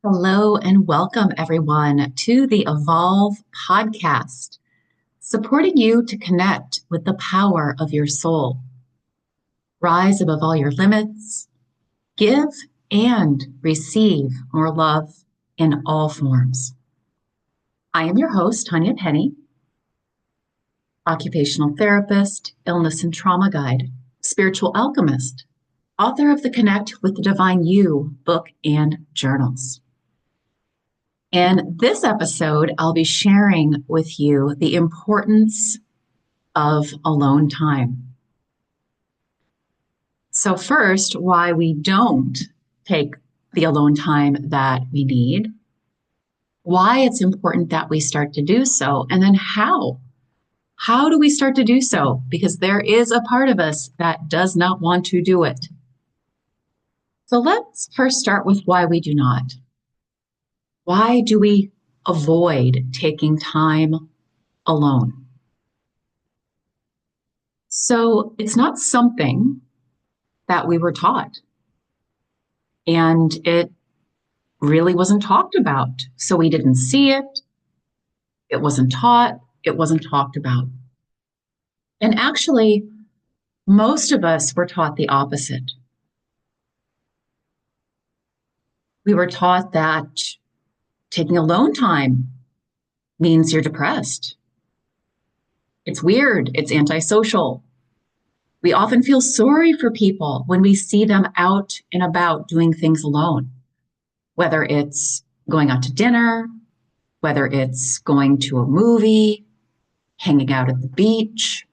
Hello and welcome everyone to the Evolve podcast, supporting you to connect with the power of your soul. Rise above all your limits, give and receive more love in all forms. I am your host, Tanya Penny, occupational therapist, illness and trauma guide, spiritual alchemist, author of the Connect with the Divine You book and journals. In this episode, I'll be sharing with you the importance of alone time. So first, why we don't take the alone time that we need, why it's important that we start to do so, and then how. How do we start to do so? Because there is a part of us that does not want to do it. So let's first start with why we do not. Why do we avoid taking time alone? So it's not something that we were taught, and it really wasn't talked about. So we didn't see it. It wasn't taught. It wasn't talked about. And actually, most of us were taught the opposite. We were taught that taking alone time means you're depressed. It's weird. It's antisocial. We often feel sorry for people when we see them out and about doing things alone, whether it's going out to dinner, whether it's going to a movie, hanging out at the beach,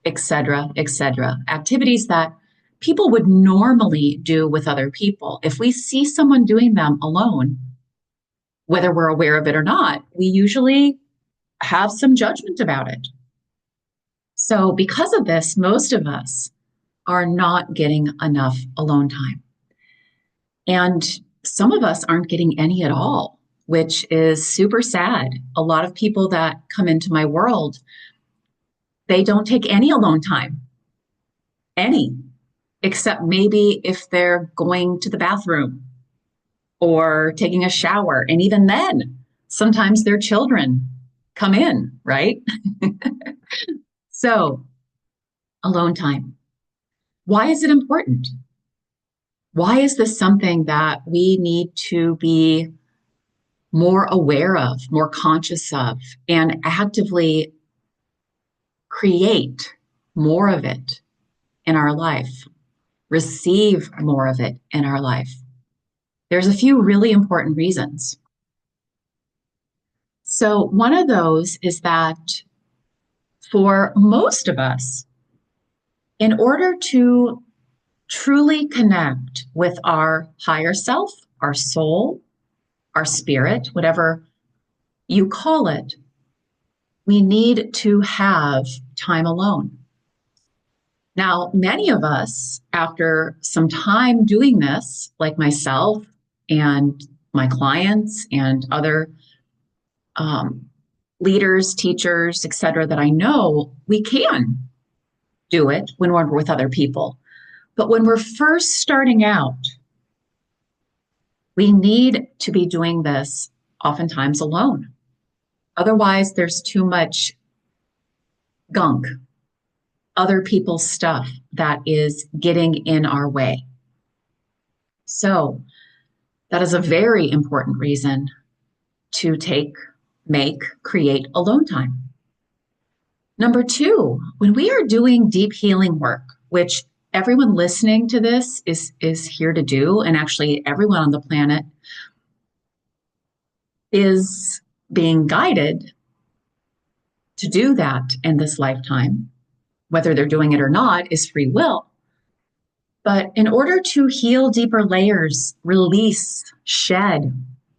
etc., etc. Activities that people would normally do with other people. If we see someone doing them alone, whether we're aware of it or not, we usually have some judgment about it. So because of this, most of us are not getting enough alone time. And some of us aren't getting any at all, which is super sad. A lot of people that come into my world, they don't take any alone time, any, except maybe if they're going to the bathroom or taking a shower. And even then, sometimes their children come in, right? So, alone time. Why is it important? Why is this something that we need to be more aware of, more conscious of, and actively create more of it in our life, receive more of it in our life? There's a few really important reasons. So one of those is that for most of us, in order to truly connect with our higher self, our soul, our spirit, whatever you call it, we need to have time alone. Now, many of us, after some time doing this, like myself and my clients and other leaders, teachers, etc., that I know, we can do it when we're with other people. But when we're first starting out, we need to be doing this oftentimes alone. Otherwise, there's too much gunk, other people's stuff that is getting in our way. So that is a very important reason to create alone time. Number two, when we are doing deep healing work, which everyone listening to this is here to do, and actually everyone on the planet is being guided to do that in this lifetime, whether they're doing it or not is free will. But in order to heal deeper layers, release, shed,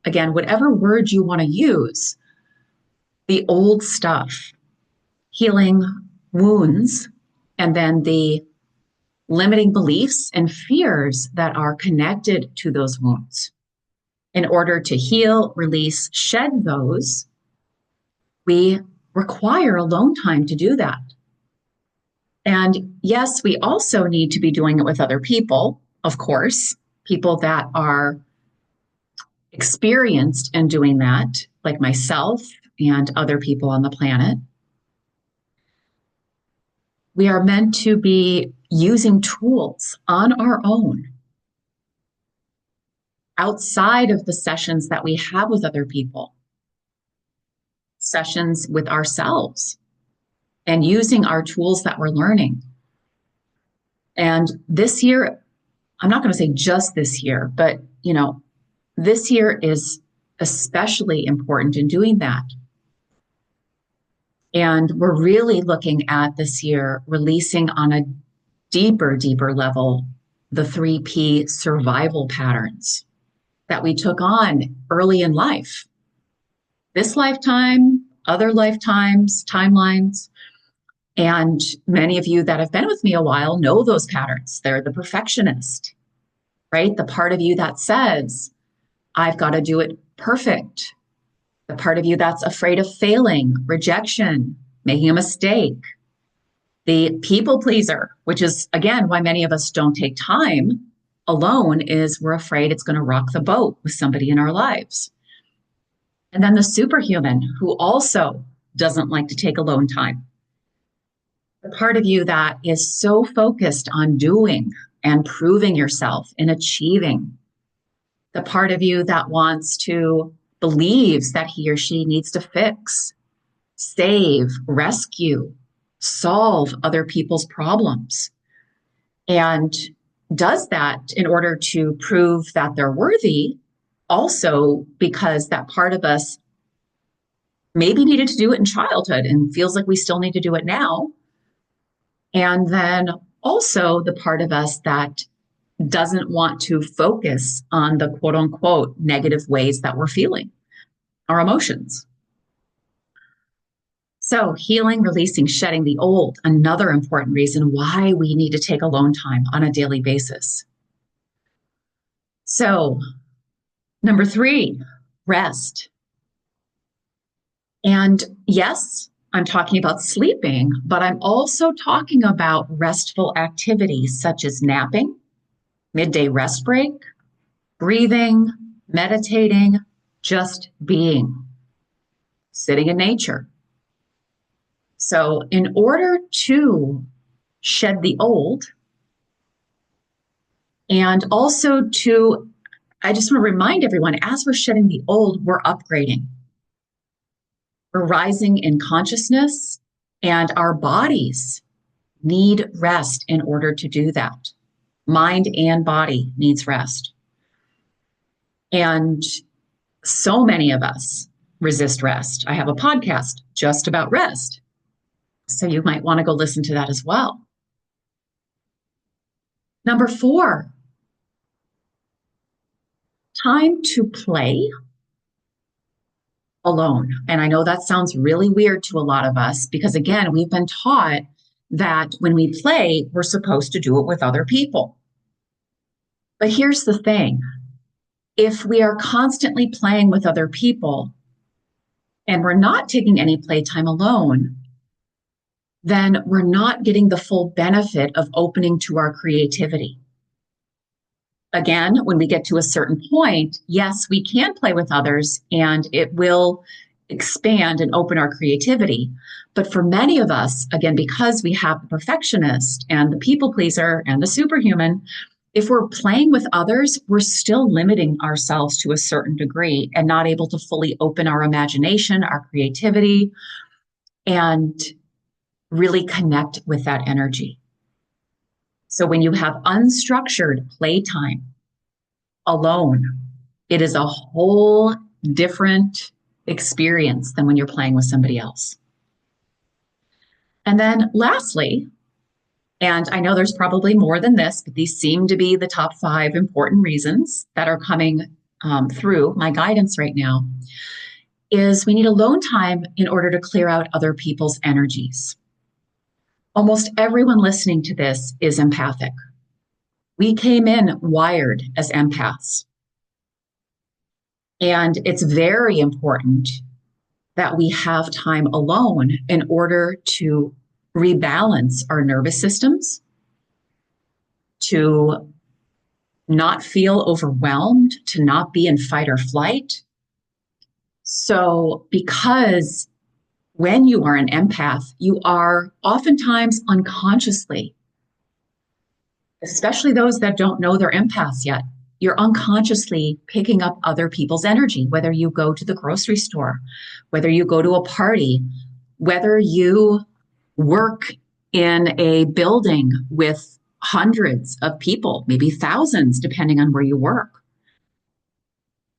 again, whatever word you want to use, the old stuff, healing wounds, and then the limiting beliefs and fears that are connected to those wounds. In order to heal, release, shed those, we require alone time to do that. And yes, we also need to be doing it with other people, of course, people that are experienced in doing that, like myself and other people on the planet. We are meant to be using tools on our own outside of the sessions that we have with other people, sessions with ourselves, and using our tools that we're learning. And this year, I'm not going to say just this year, but this year is especially important in doing that. And we're really looking at this year releasing on a deeper level the 3P survival patterns that we took on early in life. This lifetime, other lifetimes, timelines. And many of you that have been with me a while know those patterns. They're the perfectionist, right? The part of you that says, I've got to do it perfect. The part of you that's afraid of failing, rejection, making a mistake. The people pleaser, which is, again, why many of us don't take time alone, is we're afraid it's going to rock the boat with somebody in our lives. And then the superhuman, who also doesn't like to take alone time. The part of you that is so focused on doing and proving yourself and achieving. The part of you that believes that he or she needs to fix, save, rescue, solve other people's problems, and does that in order to prove that they're worthy, also because that part of us maybe needed to do it in childhood and feels like we still need to do it now. And then also the part of us that doesn't want to focus on the quote unquote negative ways that we're feeling, our emotions. So healing, releasing, shedding the old, another important reason why we need to take alone time on a daily basis. So number 3, rest. And yes, I'm talking about sleeping, but I'm also talking about restful activities such as napping, midday rest break, breathing, meditating, just being, sitting in nature. So in order to shed the old, and also I just want to remind everyone, as we're shedding the old, we're upgrading. We're rising in consciousness, and our bodies need rest in order to do that. Mind and body needs rest. And so many of us resist rest. I have a podcast just about rest, so you might want to go listen to that as well. Number 4, time to play alone. And I know that sounds really weird to a lot of us because, again, we've been taught that when we play, we're supposed to do it with other people. But here's the thing. If we are constantly playing with other people and we're not taking any playtime alone, then we're not getting the full benefit of opening to our creativity. Again, when we get to a certain point, yes, we can play with others and it will expand and open our creativity. But for many of us, again, because we have the perfectionist and the people pleaser and the superhuman, if we're playing with others, we're still limiting ourselves to a certain degree and not able to fully open our imagination, our creativity, and really connect with that energy. So when you have unstructured playtime alone, it is a whole different experience than when you're playing with somebody else. And then lastly, and I know there's probably more than this, but these seem to be the top 5 important reasons that are coming through my guidance right now, is we need alone time in order to clear out other people's energies. Almost everyone listening to this is empathic. We came in wired as empaths. And it's very important that we have time alone in order to rebalance our nervous systems, to not feel overwhelmed, to not be in fight or flight. So, because when you are an empath, you are oftentimes unconsciously, especially those that don't know they're empaths yet, you're unconsciously picking up other people's energy, whether you go to the grocery store, whether you go to a party, whether you work in a building with hundreds of people, maybe thousands, depending on where you work.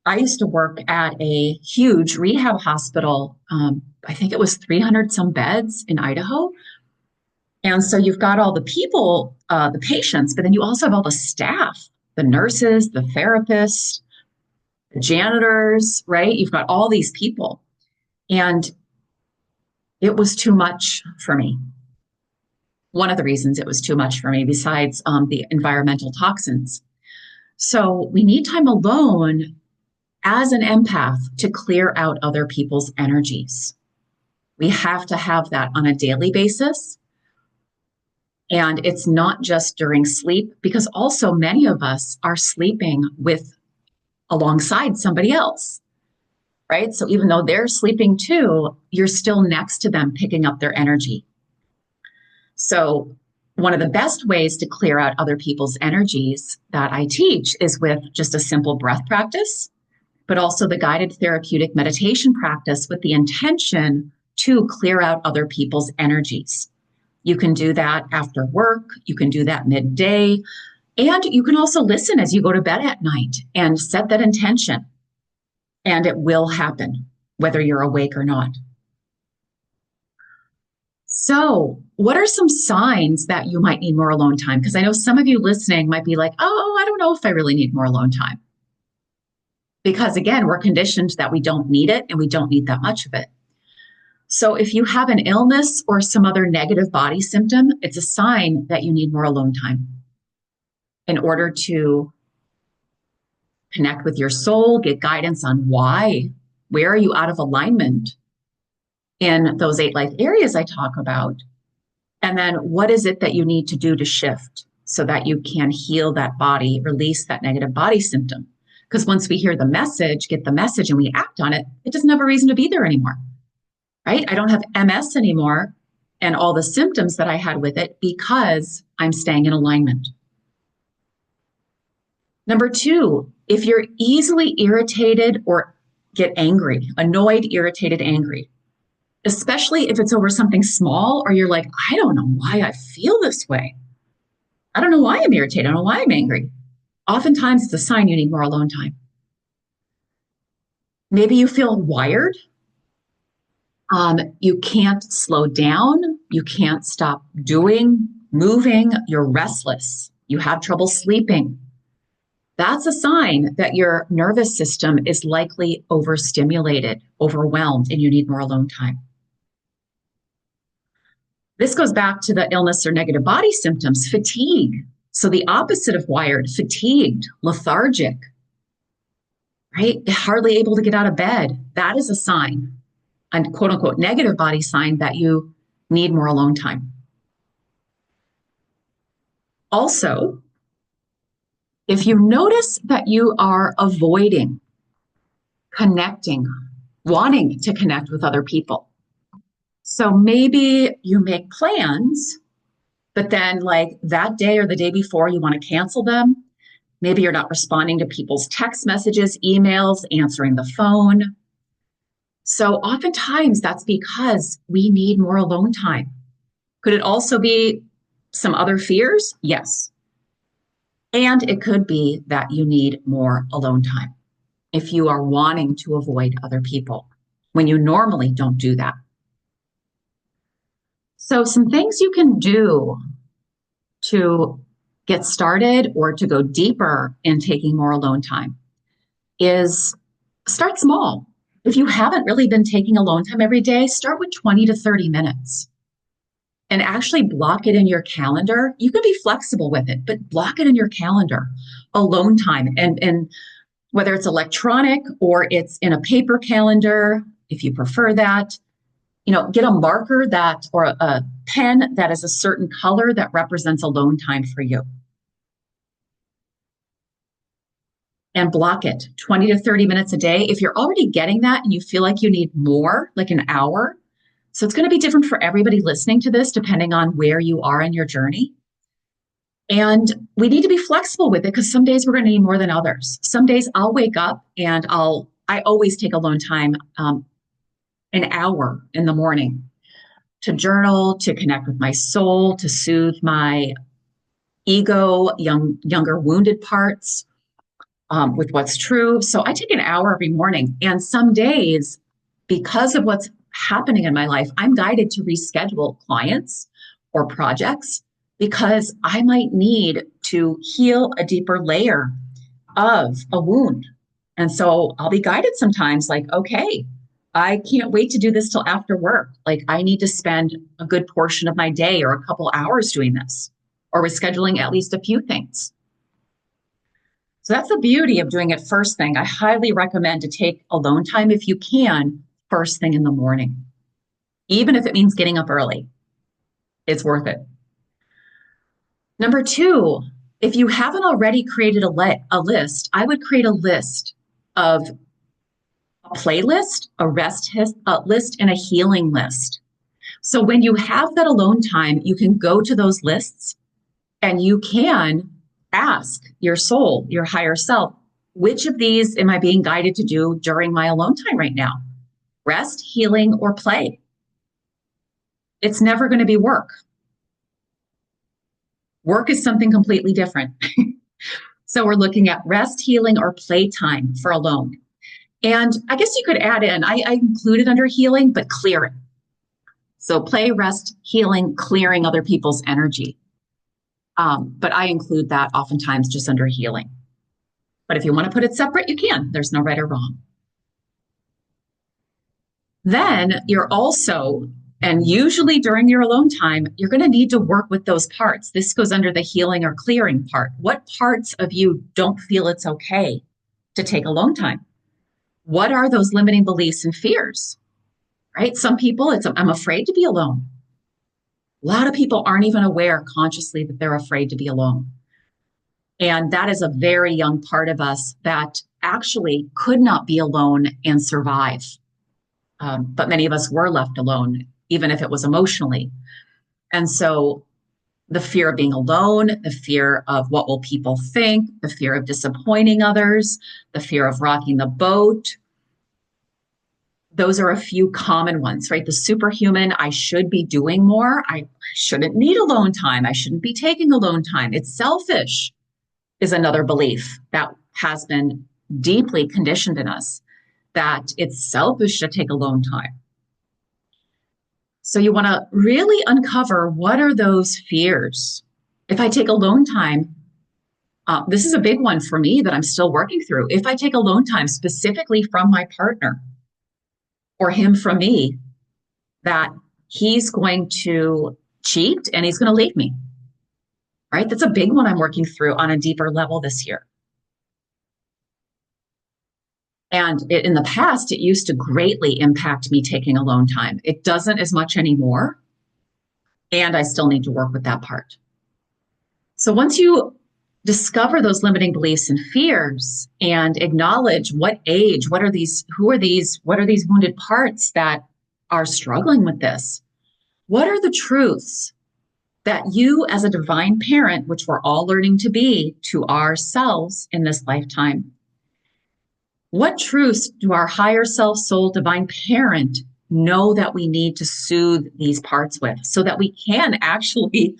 I used to work at a huge rehab hospital. I think it was 300 some beds in Idaho. And so you've got all the people, the patients, but then you also have all the staff, the nurses, the therapists, the janitors, right? You've got all these people. And it was too much for me. One of the reasons it was too much for me, besides the environmental toxins. So we need time alone as an empath to clear out other people's energies. We have to have that on a daily basis. And it's not just during sleep, because also many of us are sleeping with alongside somebody else, right? So even though they're sleeping too, you're still next to them picking up their energy. So one of the best ways to clear out other people's energies that I teach is with just a simple breath practice, but also the guided therapeutic meditation practice with the intention to clear out other people's energies. You can do that after work, you can do that midday, and you can also listen as you go to bed at night and set that intention. And it will happen, whether you're awake or not. So, what are some signs that you might need more alone time? Because I know some of you listening might be like, oh, I don't know if I really need more alone time. Because again, we're conditioned that we don't need it and we don't need that much of it. So if you have an illness or some other negative body symptom, it's a sign that you need more alone time in order to connect with your soul, get guidance on why, where are you out of alignment in those 8 life areas I talk about? And then what is it that you need to do to shift so that you can heal that body, release that negative body symptom? Because once we hear the message, get the message, and we act on it, it doesn't have a reason to be there anymore, right? I don't have MS anymore and all the symptoms that I had with it because I'm staying in alignment. Number 2, if you're easily irritated or get angry, annoyed, irritated, angry, especially if it's over something small, or you're like, I don't know why I feel this way. I don't know why I'm irritated. I don't know why I'm angry. Oftentimes it's a sign you need more alone time. Maybe you feel wired. You can't slow down. You can't stop doing, moving. You're restless. You have trouble sleeping. That's a sign that your nervous system is likely overstimulated, overwhelmed, and you need more alone time. This goes back to the illness or negative body symptoms, fatigue. So the opposite of wired, fatigued, lethargic, right? Hardly able to get out of bed. That is a sign, a quote unquote negative body sign that you need more alone time. Also, if you notice that you are avoiding connecting, wanting to connect with other people. So maybe you make plans, but then like that day or the day before, you want to cancel them. Maybe you're not responding to people's text messages, emails, answering the phone. So oftentimes that's because we need more alone time. Could it also be some other fears? Yes. And it could be that you need more alone time if you are wanting to avoid other people when you normally don't do that. So some things you can do to get started or to go deeper in taking more alone time is start small. If you haven't really been taking alone time every day, start with 20 to 30 minutes and actually block it in your calendar. You can be flexible with it, but block it in your calendar, alone time. And whether it's electronic or it's in a paper calendar, if you prefer that, get a marker that, or a pen that is a certain color that represents alone time for you. and block it 20 to 30 minutes a day. If you're already getting that and you feel like you need more, like an hour, so it's going to be different for everybody listening to this, depending on where you are in your journey. And we need to be flexible with it because some days we're going to need more than others. Some days I'll wake up and I always take alone time, an hour in the morning to journal, to connect with my soul, to soothe my ego, younger wounded parts, with what's true. So I take an hour every morning. And some days, because of what's happening in my life, I'm guided to reschedule clients or projects because I might need to heal a deeper layer of a wound. And so I'll be guided sometimes like, okay, I can't wait to do this till after work. Like I need to spend a good portion of my day or a couple hours doing this, or rescheduling at least a few things. So that's the beauty of doing it first thing. I highly recommend to take alone time if you can, first thing in the morning. Even if it means getting up early, it's worth it. Number 2, if you haven't already created a list, I would create a list of a playlist, a rest list, and a healing list. So when you have that alone time, you can go to those lists and you can ask your soul, your higher self, which of these am I being guided to do during my alone time right now? Rest, healing, or play? It's never going to be work. Work is something completely different. So we're looking at rest, healing, or playtime for alone. And I guess you could add in, I included under healing, but clearing. So play, rest, healing, clearing other people's energy. But I include that oftentimes just under healing. But if you want to put it separate, you can. There's no right or wrong. Then you're also, and usually during your alone time, you're going to need to work with those parts. This goes under the healing or clearing part. What parts of you don't feel it's okay to take alone time? What are those limiting beliefs and fears? Right? Some people, I'm afraid to be alone. A lot of people aren't even aware consciously that they're afraid to be alone. And that is a very young part of us that actually could not be alone and survive. But many of us were left alone, even if it was emotionally. And so the fear of being alone, the fear of what will people think, the fear of disappointing others, the fear of rocking the boat. Those are a few common ones, right? The superhuman, I should be doing more. I shouldn't need alone time. I shouldn't be taking alone time. It's selfish is another belief that has been deeply conditioned in us, that it's selfish to take alone time. So you want to really uncover what are those fears. If I take alone time, this is a big one for me that I'm still working through. If I take alone time specifically from my partner or him from me, that he's going to cheat and he's going to leave me, right? That's a big one I'm working through on a deeper level this year. And in the past, it used to greatly impact me taking alone time. It doesn't as much anymore. And I still need to work with that part. So once you discover those limiting beliefs and fears and acknowledge what age, what are these wounded parts that are struggling with this? What are the truths that you as a divine parent, which we're all learning to be to ourselves in this lifetime, what truths do our higher self, soul, divine parent know that we need to soothe these parts with so that we can actually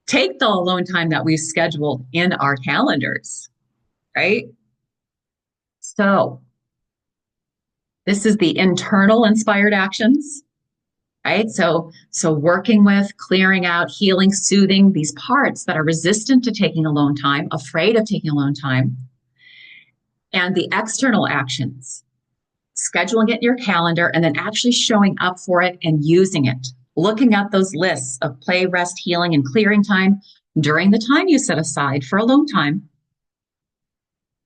take the alone time that we've scheduled in our calendars, right? So this is the internal inspired actions, right? So working with, clearing out, healing, soothing these parts that are resistant to taking alone time, afraid of taking alone time. And the external actions, scheduling it in your calendar and then actually showing up for it and using it. Looking at those lists of play, rest, healing, and clearing time during the time you set aside for alone time.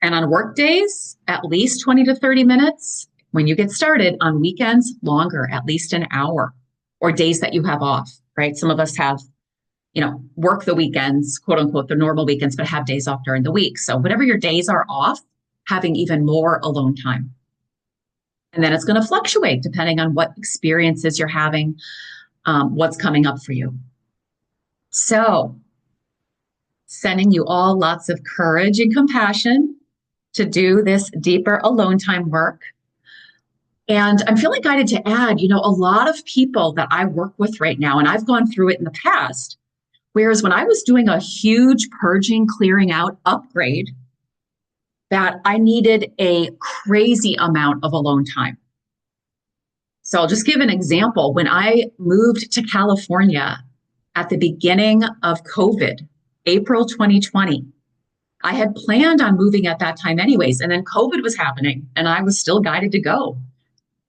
And on work days, at least 20 to 30 minutes. When you get started, on weekends, longer, at least an hour, or days that you have off, right? Some of us have, work the weekends, quote unquote, the normal weekends, but have days off during the week. So whatever your days are off, having even more alone time. And then it's going to fluctuate depending on what experiences you're having, what's coming up for you. So, sending you all lots of courage and compassion to do this deeper alone time work. And I'm feeling guided to add, a lot of people that I work with right now, and I've gone through it in the past, whereas when I was doing a huge purging, clearing out upgrade, that I needed a crazy amount of alone time. So I'll just give an example. When I moved to California at the beginning of COVID, April 2020, I had planned on moving at that time anyways, and then COVID was happening and I was still guided to go.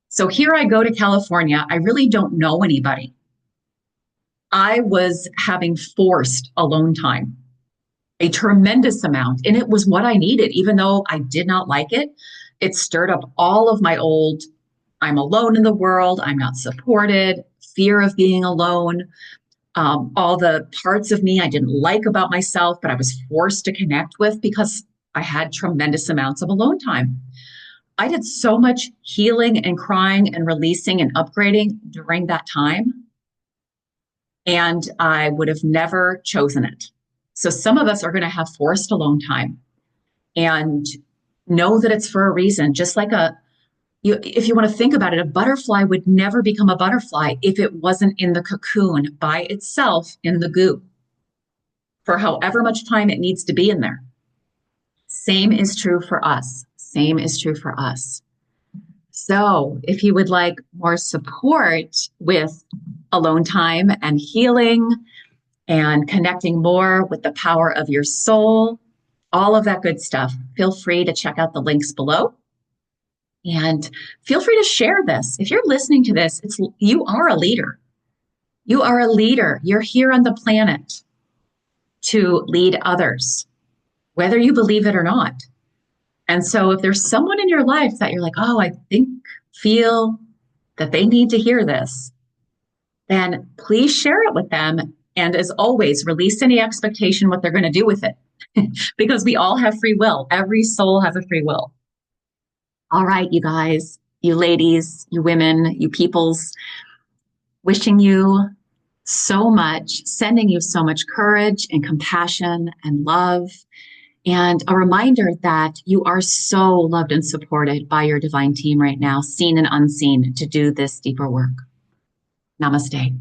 So here I go to California. I really don't know anybody. I was having forced alone time, a tremendous amount, and it was what I needed. Even though I did not like it, it stirred up all of my old, I'm alone in the world, I'm not supported, fear of being alone, all the parts of me I didn't like about myself, but I was forced to connect with because I had tremendous amounts of alone time. I did so much healing and crying and releasing and upgrading during that time, and I would have never chosen it. So some of us are going to have forced alone time, and know that it's for a reason. Just like if you want to think about it, a butterfly would never become a butterfly if it wasn't in the cocoon by itself in the goo for however much time it needs to be in there. Same is true for us. Same is true for us. So if you would like more support with alone time and healing and connecting more with the power of your soul, all of that good stuff, feel free to check out the links below. And feel free to share this. If you're listening to this, you are a leader. You are a leader. You're here on the planet to lead others, whether you believe it or not. And so if there's someone in your life that you're like, oh, I feel that they need to hear this, then please share it with them. And as always, release any expectation what they're going to do with it, because we all have free will. Every soul has a free will. All right, you guys, you ladies, you women, you peoples, wishing you so much, sending you so much courage and compassion and love. And a reminder that you are so loved and supported by your divine team right now, seen and unseen, to do this deeper work. Namaste.